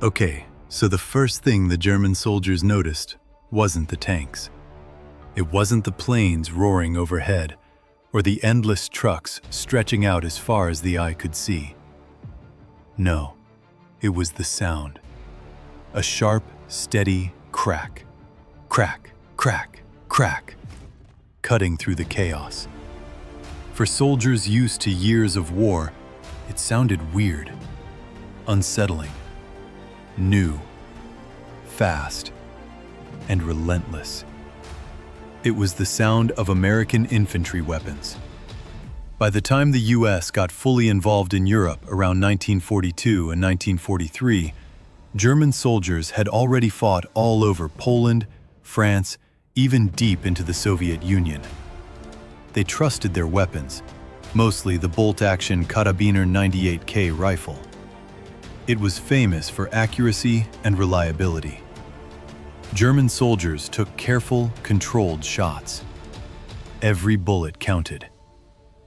Okay, so the first thing the German soldiers noticed wasn't the tanks. It wasn't the planes roaring overhead, or the endless trucks stretching out as far as the eye could see. No, it was the sound. A sharp, steady crack, crack, crack, crack, cutting through the chaos. For soldiers used to years of war, it sounded weird, unsettling, new, fast, and relentless. It was the sound of American infantry weapons. By the time the US got fully involved in Europe around 1942 and 1943, German soldiers had already fought all over Poland, France, even deep into the Soviet Union. They trusted their weapons, mostly the bolt-action Karabiner 98K rifle. It was famous for accuracy and reliability. German soldiers took careful, controlled shots. Every bullet counted.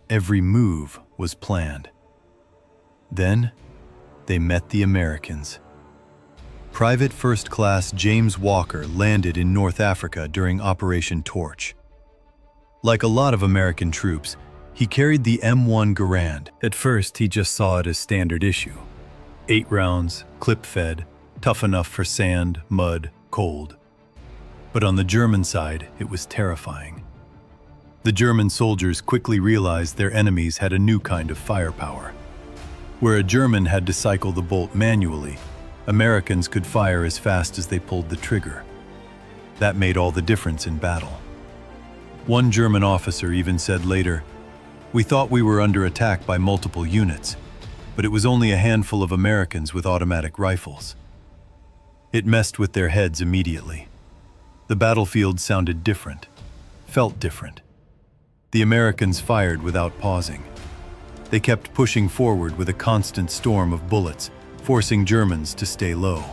Every move was planned. Then, they met the Americans. Private First Class James Walker landed in North Africa during Operation Torch. Like a lot of American troops, he carried the M1 Garand. At first, he just saw it as standard issue. 8 rounds, clip-fed, tough enough for sand, mud, cold. But on the German side, it was terrifying. The German soldiers quickly realized their enemies had a new kind of firepower. Where a German had to cycle the bolt manually, Americans could fire as fast as they pulled the trigger. That made all the difference in battle. One German officer even said later, "We thought we were under attack by multiple units, but it was only a handful of Americans with automatic rifles." It messed with their heads immediately. The battlefield sounded different, felt different. The Americans fired without pausing. They kept pushing forward with a constant storm of bullets, forcing Germans to stay low.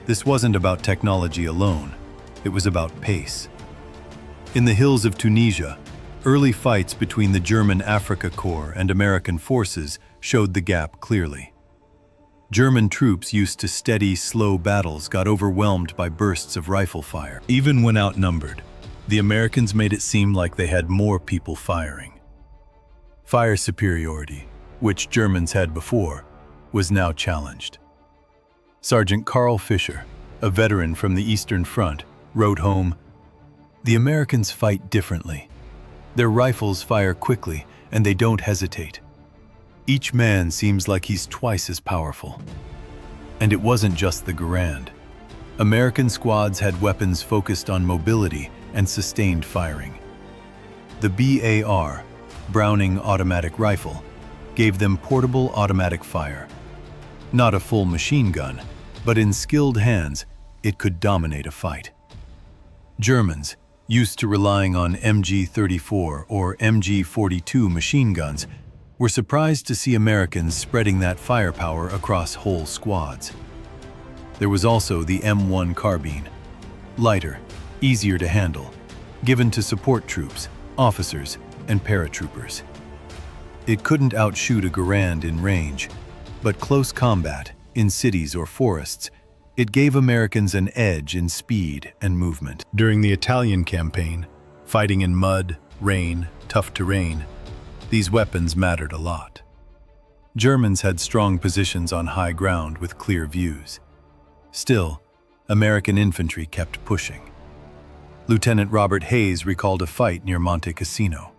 This wasn't about technology alone, it was about pace. In the hills of Tunisia, early fights between the German Afrika Korps and American forces showed the gap clearly. German troops used to steady, slow battles got overwhelmed by bursts of rifle fire. Even when outnumbered, the Americans made it seem like they had more people firing. Fire superiority, which Germans had before, was now challenged. Sergeant Carl Fischer, a veteran from the Eastern Front, wrote home, "The Americans fight differently. Their rifles fire quickly and they don't hesitate. Each man seems like he's twice as powerful." And it wasn't just the Garand. American squads had weapons focused on mobility and sustained firing. The BAR, Browning Automatic Rifle, gave them portable automatic fire. Not a full machine gun, but in skilled hands, it could dominate a fight. Germans, used to relying on MG-34 or MG-42 machine guns, were surprised to see Americans spreading that firepower across whole squads. There was also the M1 carbine, lighter, easier to handle, given to support troops, officers, and paratroopers. It couldn't outshoot a Garand in range, but close combat, in cities or forests, it gave Americans an edge in speed and movement. During the Italian campaign, fighting in mud, rain, tough terrain, these weapons mattered a lot. Germans had strong positions on high ground with clear views. Still, American infantry kept pushing. Lieutenant Robert Hayes recalled a fight near Monte Cassino.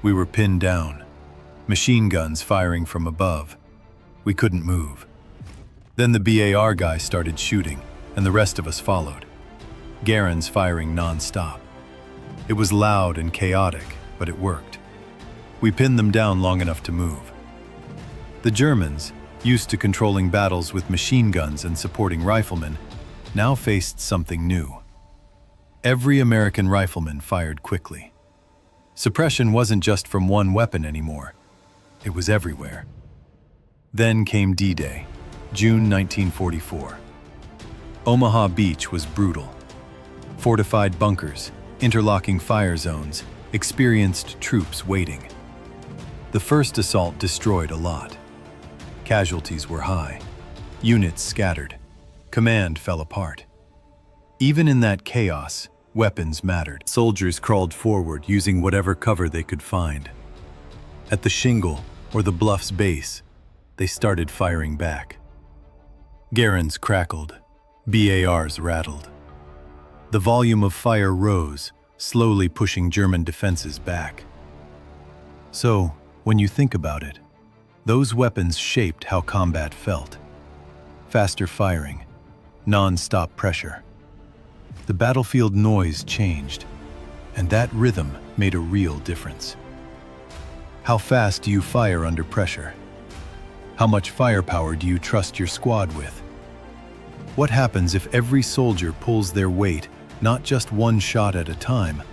"We were pinned down, machine guns firing from above. We couldn't move. Then the BAR guy started shooting, and the rest of us followed. Garands firing non-stop. It was loud and chaotic, but it worked. We pinned them down long enough to move." The Germans, used to controlling battles with machine guns and supporting riflemen, now faced something new. Every American rifleman fired quickly. Suppression wasn't just from one weapon anymore. It was everywhere. Then came D-Day, June 1944. Omaha Beach was brutal. Fortified bunkers, interlocking fire zones, experienced troops waiting. The first assault destroyed a lot. Casualties were high. Units scattered. Command fell apart. Even in that chaos, weapons mattered. Soldiers crawled forward using whatever cover they could find. At the shingle or the bluff's base, they started firing back. Garands crackled. BARs rattled. The volume of fire rose, slowly pushing German defenses back. So, when you think about it, those weapons shaped how combat felt. Faster firing, non-stop pressure. The battlefield noise changed, and that rhythm made a real difference. How fast do you fire under pressure? How much firepower do you trust your squad with? What happens if every soldier pulls their weight, not just one shot at a time,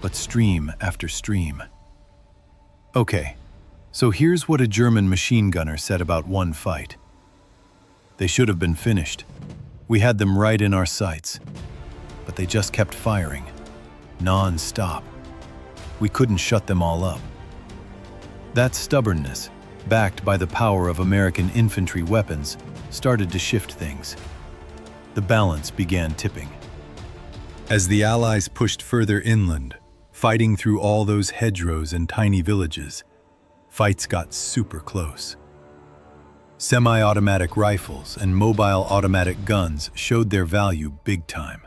but stream after stream? Okay, so here's what a German machine gunner said about one fight. They should have been finished. We had them right in our sights. But they just kept firing, non-stop. We couldn't shut them all up. That stubbornness, backed by the power of American infantry weapons, started to shift things. The balance began tipping. As the Allies pushed further inland, fighting through all those hedgerows and tiny villages, fights got super close. Semi-automatic rifles and mobile automatic guns showed their value big time.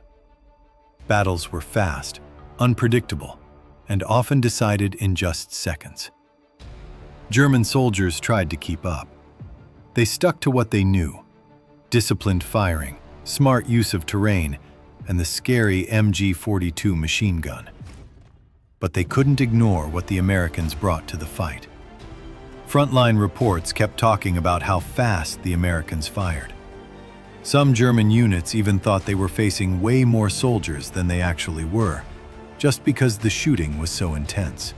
Battles were fast, unpredictable, and often decided in just seconds. German soldiers tried to keep up. They stuck to what they knew: disciplined firing, smart use of terrain, and the scary MG-42 machine gun. But they couldn't ignore what the Americans brought to the fight. Frontline reports kept talking about how fast the Americans fired. Some German units even thought they were facing way more soldiers than they actually were, just because the shooting was so intense.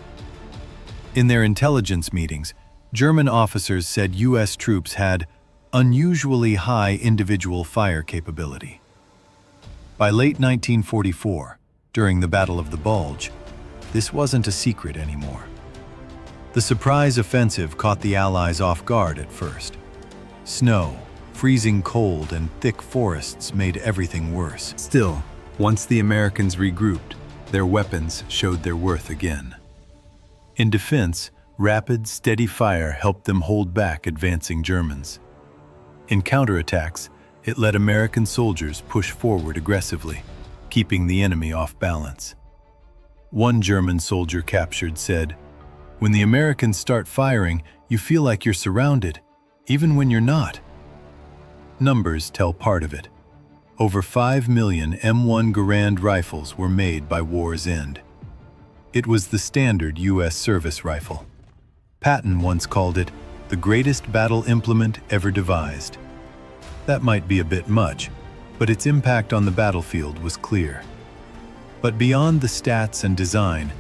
In their intelligence meetings, German officers said US troops had unusually high individual fire capability. By late 1944, during the Battle of the Bulge, this wasn't a secret anymore. The surprise offensive caught the Allies off guard at first. Snow, freezing cold, and thick forests made everything worse. Still, once the Americans regrouped, their weapons showed their worth again. In defense, rapid, steady fire helped them hold back advancing Germans. In counterattacks, it let American soldiers push forward aggressively, keeping the enemy off balance. One German soldier captured said, "When the Americans start firing, you feel like you're surrounded, even when you're not." Numbers tell part of it. Over 5 million M1 Garand rifles were made by war's end. It was the standard US service rifle. Patton once called it the greatest battle implement ever devised. That might be a bit much, but its impact on the battlefield was clear. But beyond the stats and design,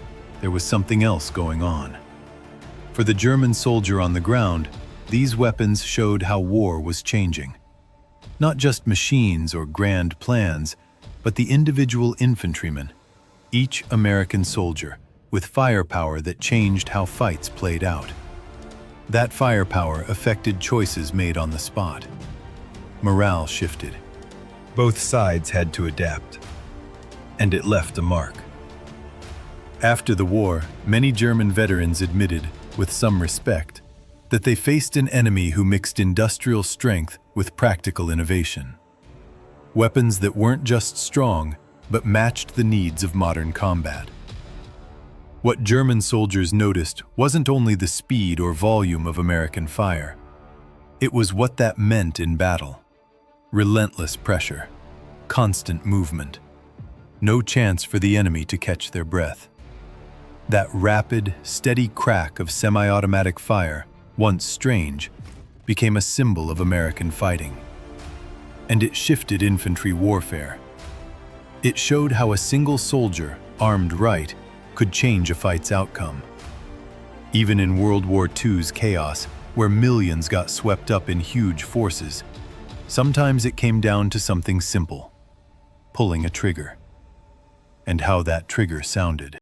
there was something else going on. For the German soldier on the ground, these weapons showed how war was changing. Not just machines or grand plans, but the individual infantryman, each American soldier, with firepower that changed how fights played out. That firepower affected choices made on the spot. Morale shifted. Both sides had to adapt. And it left a mark. After the war, many German veterans admitted, with some respect, that they faced an enemy who mixed industrial strength with practical innovation. Weapons that weren't just strong, but matched the needs of modern combat. What German soldiers noticed wasn't only the speed or volume of American fire. It was what that meant in battle. Relentless pressure, constant movement, no chance for the enemy to catch their breath. That rapid, steady crack of semi-automatic fire, once strange, became a symbol of American fighting. And it shifted infantry warfare. It showed how a single soldier, armed right, could change a fight's outcome. Even in World War II's chaos, where millions got swept up in huge forces, sometimes it came down to something simple: pulling a trigger. And how that trigger sounded.